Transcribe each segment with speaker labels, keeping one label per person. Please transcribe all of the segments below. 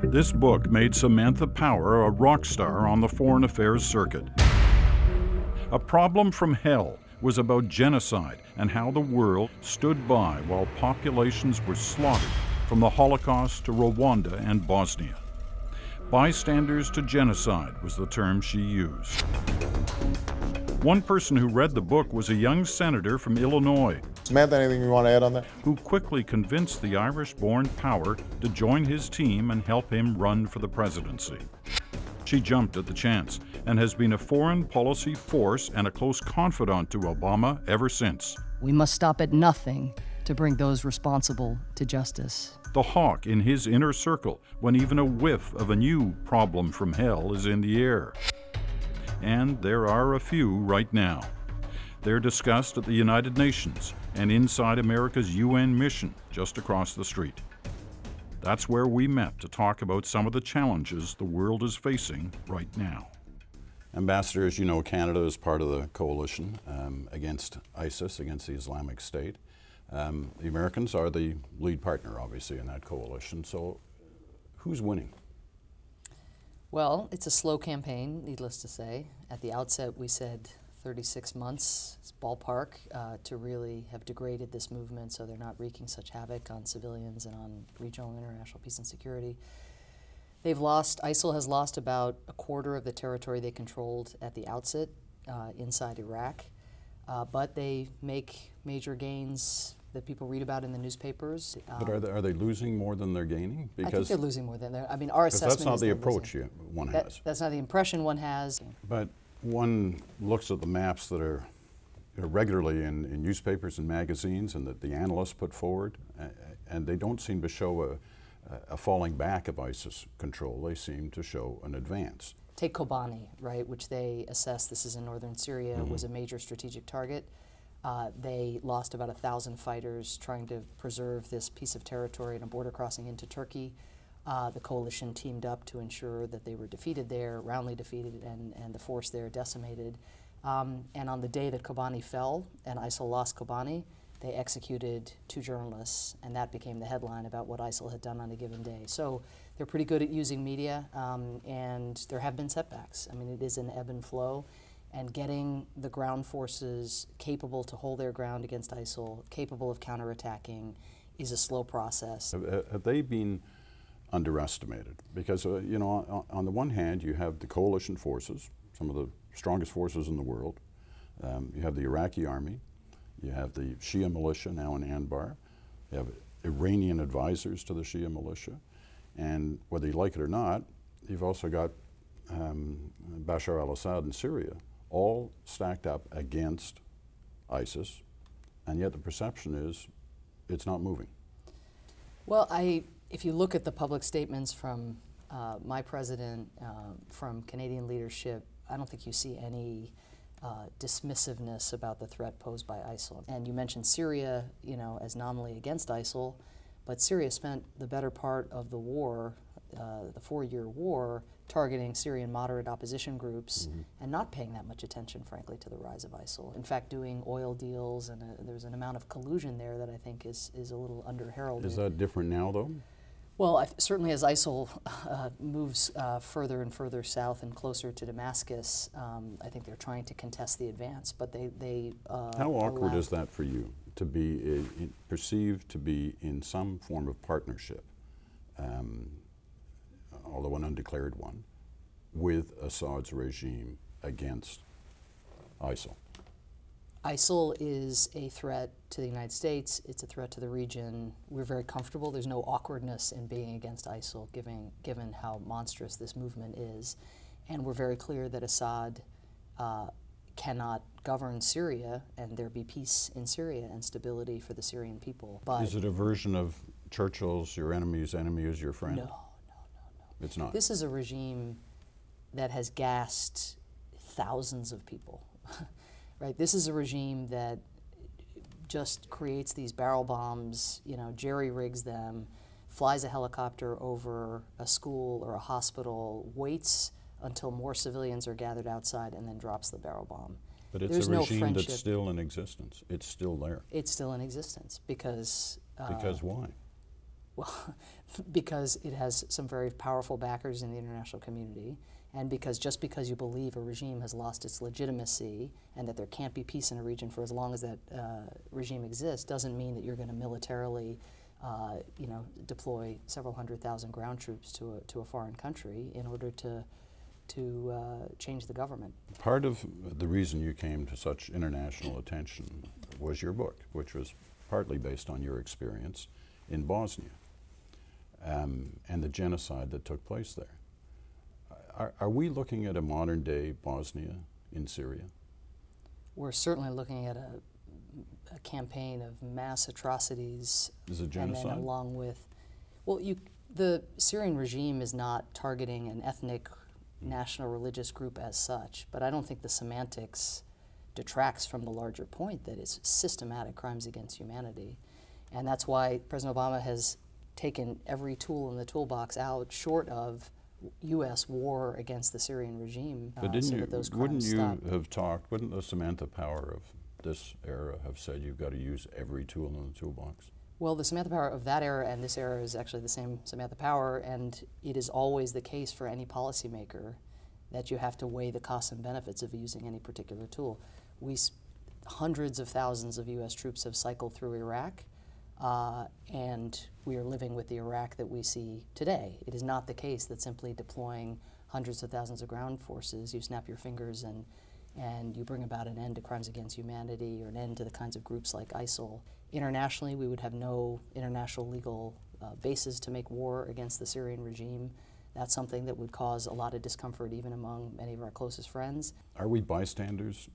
Speaker 1: This book made Samantha Power a rock star on the foreign affairs circuit. A Problem from Hell was about genocide and how the world stood by while populations were slaughtered, from the Holocaust to Rwanda and Bosnia. Bystanders to genocide was the term she used. One person who read the book was a young senator from Illinois.
Speaker 2: Samantha, anything you want to add on that?
Speaker 1: Who quickly convinced the Irish-born Power to join his team and help him run for the presidency. She jumped at the chance and has been a foreign policy force and a close confidant to Obama ever since.
Speaker 3: We must stop at nothing to bring those responsible to justice.
Speaker 1: The hawk in his inner circle when even a whiff of a new problem from hell is in the air. And there are a few right now. They're discussed at the United Nations and inside America's UN mission just across the street. That's where we met to talk about some of the challenges the world is facing right now.
Speaker 4: Ambassador, as you know, Canada is part of the coalition against ISIS, against the Islamic State. The Americans are the lead partner, obviously, in that coalition. So who's winning?
Speaker 3: Well, it's a slow campaign, needless to say. At the outset, we said 36 months, it's ballpark, to really have degraded this movement so they're not wreaking such havoc on civilians and on regional and international peace and security. ISIL has lost about a quarter of the territory they controlled at the outset inside Iraq, but they make major gains that people read about in the newspapers.
Speaker 4: But are they losing more than they're gaining?
Speaker 3: Because I think they're losing more than they're, I mean, our assessment is
Speaker 4: that's not the approach one has.
Speaker 3: That's not the impression one has.
Speaker 4: But one looks at the maps that are regularly in newspapers and magazines and that the analysts put forward, and they don't seem to show a falling back of ISIS control. They seem to show an advance.
Speaker 3: Take Kobani, right, which they assessed, this is in northern Syria, was a major strategic target. They lost about 1,000 fighters trying to preserve this piece of territory and a border crossing into Turkey. The coalition teamed up to ensure that they were defeated there, roundly defeated, and the force there decimated. And on the day that Kobani fell and ISIL lost Kobani, they executed 2 journalists, and that became the headline about what ISIL had done on a given day. So they're pretty good at using media, and there have been setbacks. I mean, it is an ebb and flow, and getting the ground forces capable to hold their ground against ISIL, capable of counterattacking, is a slow process.
Speaker 4: Have they been underestimated? Because, you know, on the one hand, you have the coalition forces, some of the strongest forces in the world. You have the Iraqi army. You have the Shia militia now in Anbar. You have Iranian advisors to the Shia militia. And whether you like it or not, you've also got Bashar al-Assad in Syria, all stacked up against ISIS, and yet the perception is it's not moving.
Speaker 3: Well, if you look at the public statements from my president, from Canadian leadership, I don't think you see any dismissiveness about the threat posed by ISIL. And you mentioned Syria, you know, as nominally against ISIL, but Syria spent the better part of the war, the 4-year war, targeting Syrian moderate opposition groups and not paying that much attention, frankly, to the rise of ISIL. In fact, doing oil deals, and there's an amount of collusion there that I think is a little under-heralded.
Speaker 4: Is that different now, though?
Speaker 3: Well, certainly as ISIL moves further and further south and closer to Damascus, I think they're trying to contest the advance, but they
Speaker 4: How awkward is that for you, to be perceived to be in some form of partnership, although an undeclared one, with Assad's regime against ISIL?
Speaker 3: ISIL is a threat to the United States. It's a threat to the region. We're very comfortable. There's no awkwardness in being against ISIL, given how monstrous this movement is. And we're very clear that Assad cannot govern Syria and there be peace in Syria and stability for the Syrian people. But
Speaker 4: is it a version of Churchill's "your enemy's enemy is your friend"?
Speaker 3: No.
Speaker 4: It's not.
Speaker 3: This is a regime that has gassed thousands of people. Right? This is a regime that just creates these barrel bombs, you know, jerry-rigs them, flies a helicopter over a school or a hospital, waits until more civilians are gathered outside, and then drops the barrel bomb.
Speaker 4: But it's
Speaker 3: There's
Speaker 4: a
Speaker 3: no
Speaker 4: regime
Speaker 3: friendship.
Speaker 4: that's still in existence. It's still there.
Speaker 3: It's still in existence because...
Speaker 4: Because why?
Speaker 3: Well, because it has some very powerful backers in the international community, and because just because you believe a regime has lost its legitimacy and that there can't be peace in a region for as long as that regime exists doesn't mean that you're going to militarily deploy several 100,000 ground troops to a foreign country in order to change the government. Part
Speaker 4: of the reason you came to such international attention was your book, which was partly based on your experience in Bosnia and the genocide that took place there. Are we looking at a modern-day Bosnia in Syria?
Speaker 3: We're certainly looking at a campaign of mass atrocities.
Speaker 4: Is it genocide?
Speaker 3: And then along with, well, the Syrian regime is not targeting an ethnic, national, religious group as such, but I don't think the semantics detracts from the larger point that it's systematic crimes against humanity. And that's why President Obama has taken every tool in the toolbox out short of U.S. war against the Syrian regime.
Speaker 4: But didn't
Speaker 3: so
Speaker 4: you,
Speaker 3: that those crimes
Speaker 4: wouldn't you
Speaker 3: stop.
Speaker 4: have talked, wouldn't the Samantha Power of this era have said you've got to use every tool in the toolbox?
Speaker 3: Well, the Samantha Power of that era and this era is actually the same Samantha Power, and it is always the case for any policymaker that you have to weigh the costs and benefits of using any particular tool. Hundreds of thousands of U.S. troops have cycled through Iraq, and we are living with the Iraq that we see today. It is not the case that simply deploying hundreds of thousands of ground forces, you snap your fingers and you bring about an end to crimes against humanity or an end to the kinds of groups like ISIL. Internationally, we would have no international legal basis to make war against the Syrian regime. That's something that would cause a lot of discomfort even among many of our closest friends.
Speaker 4: Are we bystanders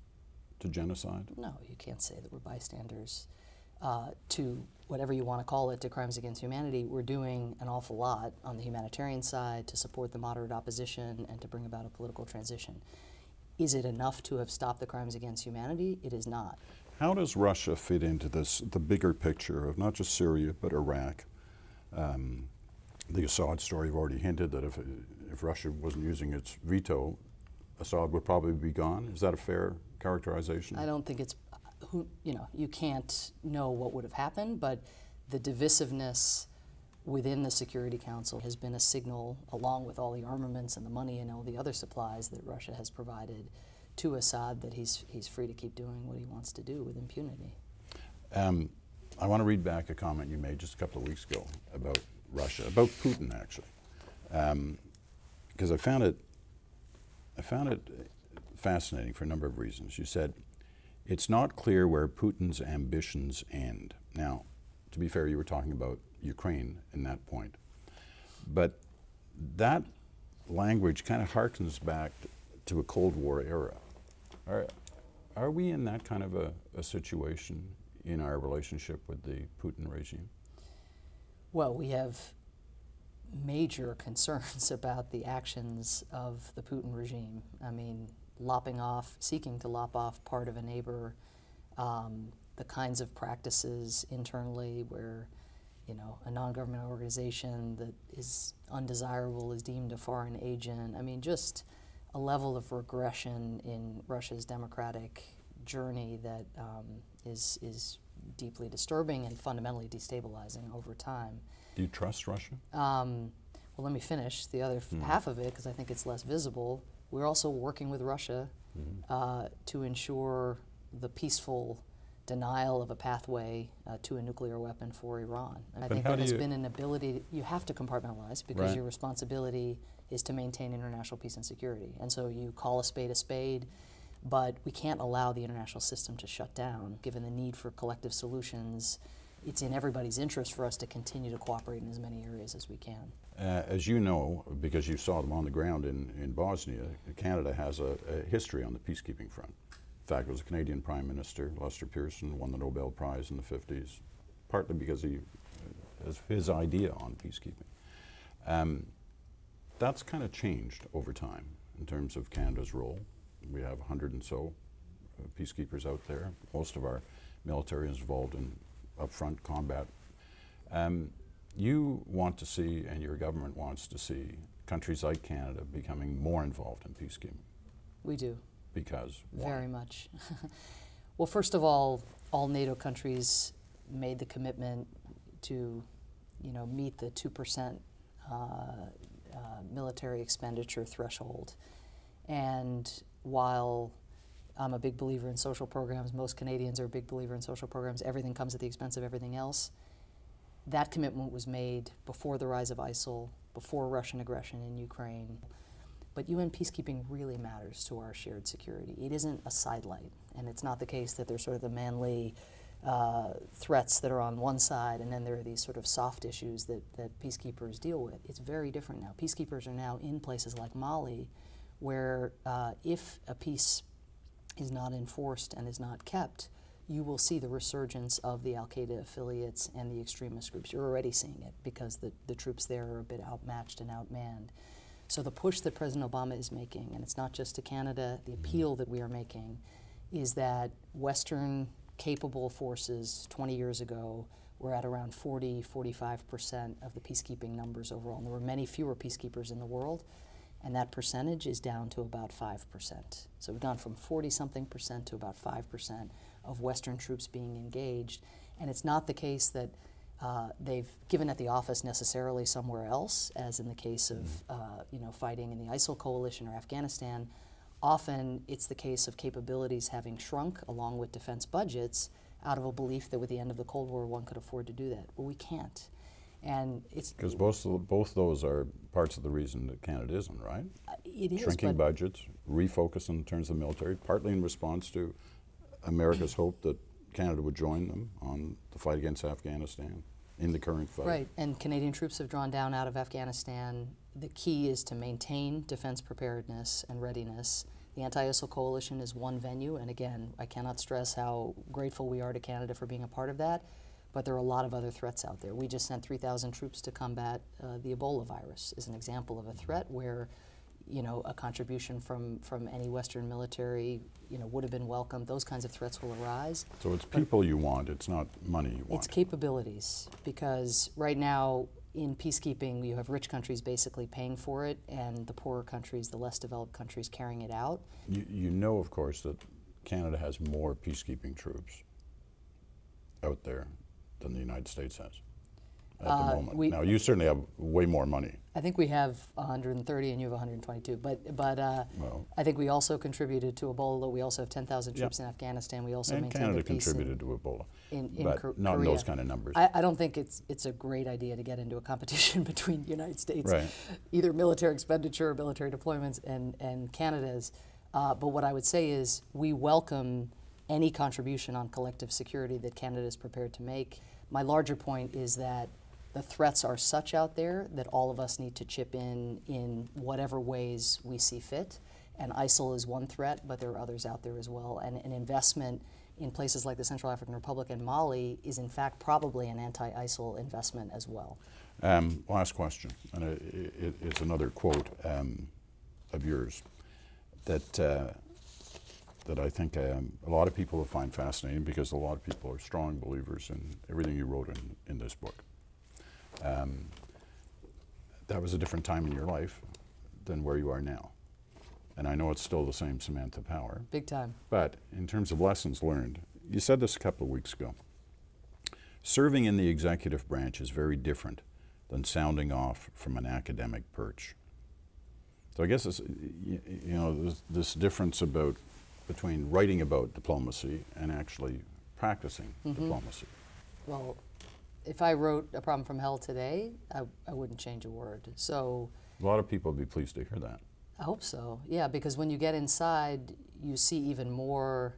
Speaker 4: to genocide?
Speaker 3: No, you can't say that we're bystanders to whatever you want to call it, to crimes against humanity. We're doing an awful lot on the humanitarian side to support the moderate opposition and to bring about a political transition. Is it enough to have stopped the crimes against humanity? It is not.
Speaker 4: How does Russia fit into this, the bigger picture of not just Syria, but Iraq? The Assad story, you've already hinted that if Russia wasn't using its veto, Assad would probably be gone. Is that a fair characterization?
Speaker 3: I don't think it's, you can't know what would have happened, but the divisiveness within the Security Council has been a signal, along with all the armaments and the money and all the other supplies that Russia has provided to Assad, that he's free to keep doing what he wants to do with impunity.
Speaker 4: I want to read back a comment you made just a couple of weeks ago about Russia, about Putin actually, because I found it fascinating for a number of reasons. You said, it's not clear where Putin's ambitions end. Now, to be fair, you were talking about Ukraine in that point. But that language kind of harkens back to a Cold War era. Are we in that kind of a situation in our relationship with the Putin regime? Well,
Speaker 3: we have major concerns about the actions of the Putin regime. I mean, seeking to lop off part of a neighbor, the kinds of practices internally where, a non-government organization that is undesirable is deemed a foreign agent. I mean, just a level of regression in Russia's democratic journey that is deeply disturbing and fundamentally destabilizing over time.
Speaker 4: Do you trust Russia?
Speaker 3: Well, let me finish the other half of it, because I think it's less visible. We're also working with Russia to ensure the peaceful denial of a pathway to a nuclear weapon for Iran. And I think there has been an ability, you have to compartmentalize, because your responsibility is to maintain international peace and security. And so you call a spade, but we can't allow the international system to shut down. Given the need for collective solutions, it's in everybody's interest for us to continue to cooperate in as many areas as we can.
Speaker 4: As you know, because you saw them on the ground in Bosnia, Canada has a history on the peacekeeping front. In fact, it was a Canadian Prime Minister, Lester Pearson, won the Nobel Prize in the 50s, partly because of his idea on peacekeeping. That's kind of changed over time in terms of Canada's role. We have 100 and so peacekeepers out there. Most of our military is involved in upfront combat. You want to see, and your government wants to see, countries like Canada becoming more involved in peacekeeping.
Speaker 3: We do.
Speaker 4: Because why?
Speaker 3: Very much. Well, first of all NATO countries made the commitment to meet the 2% military expenditure threshold. And while I'm a big believer in social programs, most Canadians are a big believer in social programs, everything comes at the expense of everything else. That commitment was made before the rise of ISIL, before Russian aggression in Ukraine. But UN peacekeeping really matters to our shared security. It isn't a sidelight, and it's not the case that there's sort of the manly threats that are on one side, and then there are these sort of soft issues that peacekeepers deal with. It's very different now. Peacekeepers are now in places like Mali, where if a peace is not enforced and is not kept, you will see the resurgence of the al-Qaeda affiliates and the extremist groups. You're already seeing it because the troops there are a bit outmatched and outmanned. So the push that President Obama is making, and it's not just to Canada, the appeal that we are making is that Western capable forces 20 years ago were at around 45% of the peacekeeping numbers overall. And there were many fewer peacekeepers in the world, and that percentage is down to about 5%. So we've gone from 40-something% to about 5% of Western troops being engaged. And it's not the case that they've given at the office necessarily somewhere else, as in the case of fighting in the ISIL coalition or Afghanistan. Often it's the case of capabilities having shrunk along with defense budgets out of a belief that with the end of the Cold War one could afford to do that. Well, we can't. And it's
Speaker 4: because both those are parts of the reason that Canada isn't, right?
Speaker 3: It is.
Speaker 4: Shrinking budgets, refocus in terms of the military, partly in response to America's hope that Canada would join them on the fight against Afghanistan in the current fight.
Speaker 3: Right, and Canadian troops have drawn down out of Afghanistan. The key is to maintain defense preparedness and readiness. The anti-ISIL coalition is one venue, and again, I cannot stress how grateful we are to Canada for being a part of that, but there are a lot of other threats out there. We just sent 3,000 troops to combat the Ebola virus is an example of a threat where a contribution from any Western military would have been welcome. Those kinds of threats will arise.
Speaker 4: So it's people you want, it's not money you want.
Speaker 3: It's capabilities, because right now in peacekeeping you have rich countries basically paying for it and the poorer countries, the less developed countries carrying it out.
Speaker 4: You know, of course, that Canada has more peacekeeping troops out there than the United States has at the moment. Now, you certainly have way more money.
Speaker 3: I think we have 130 and you have 122, but
Speaker 4: Well,
Speaker 3: I think we also contributed to Ebola. We also have 10,000 troops in Afghanistan. We also maintained
Speaker 4: Canada
Speaker 3: the peace
Speaker 4: contributed to Ebola,
Speaker 3: in
Speaker 4: but not in
Speaker 3: Korea.
Speaker 4: those kind of numbers.
Speaker 3: I don't think it's a great idea to get into a competition between the United States,
Speaker 4: Right.
Speaker 3: either military expenditure or military deployments, and Canada's. But what I would say is we welcome any contribution on collective security that Canada is prepared to make. My larger point is that the threats are such out there that all of us need to chip in whatever ways we see fit. And ISIL is one threat, but there are others out there as well. And an investment in places like the Central African Republic and Mali is in fact probably an anti-ISIL investment as well.
Speaker 4: Last question, and it's another quote of yours that I think a lot of people will find fascinating, because a lot of people are strong believers in everything you wrote in this book. That was a different time in your life than where you are now. And I know it's still the same Samantha Power.
Speaker 3: Big time.
Speaker 4: But in terms of lessons learned, you said this a couple of weeks ago. Serving in the executive branch is very different than sounding off from an academic perch. So I guess it's, there's this difference between writing about diplomacy and actually practicing diplomacy.
Speaker 3: Well, if I wrote A Problem from Hell today, I wouldn't change a word. So
Speaker 4: A lot of people would be pleased to hear that.
Speaker 3: I hope so, yeah, because when you get inside, you see even more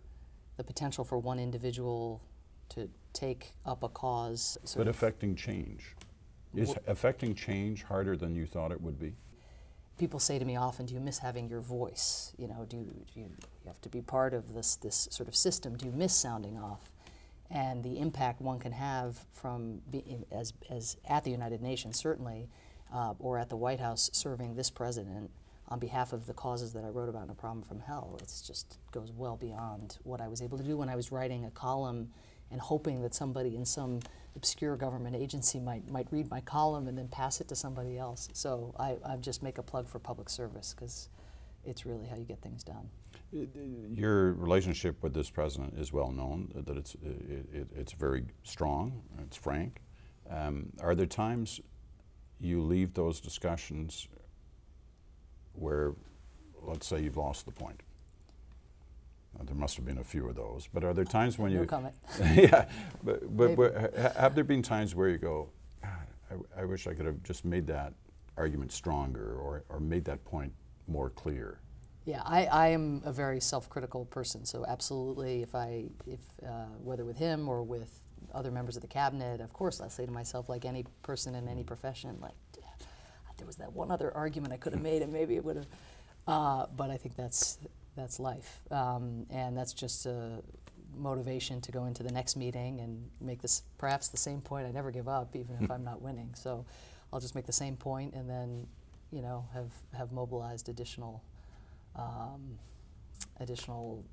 Speaker 3: the potential for one individual to take up a cause.
Speaker 4: But affecting change. Is affecting change harder than you thought it would be?
Speaker 3: People say to me often, do you miss having your voice? Do you have to be part of this sort of system? Do you miss sounding off? And the impact one can have from as at the United Nations, certainly, or at the White House serving this president on behalf of the causes that I wrote about in A Problem from Hell. It just goes well beyond what I was able to do when I was writing a column and hoping that somebody in some obscure government agency might read my column and then pass it to somebody else. So I just make a plug for public service, because it's really how you get things done.
Speaker 4: Your relationship with this president is well known, that it's very strong, it's frank, Are there times you leave those discussions where, let's say, you've lost the point? There must have been a few of those, but are there times when
Speaker 3: no
Speaker 4: you...
Speaker 3: comment.
Speaker 4: Yeah, but have there been times where you go, I wish I could have just made that argument stronger or made that point more clear?
Speaker 3: Yeah, I am a very self-critical person, so absolutely, if whether with him or with other members of the cabinet, of course I say to myself, like any person in any profession, like, there was that one other argument I could have made and maybe it would have, but I think that's life, and that's just a motivation to go into the next meeting and make this perhaps the same point. I never give up, even if I'm not winning, so I'll just make the same point and then, you know, have mobilized additional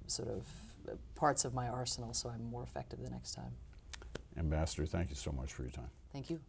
Speaker 3: sort of parts of my arsenal so I'm more effective the next time.
Speaker 4: Ambassador, thank you so much for your time.
Speaker 3: Thank you.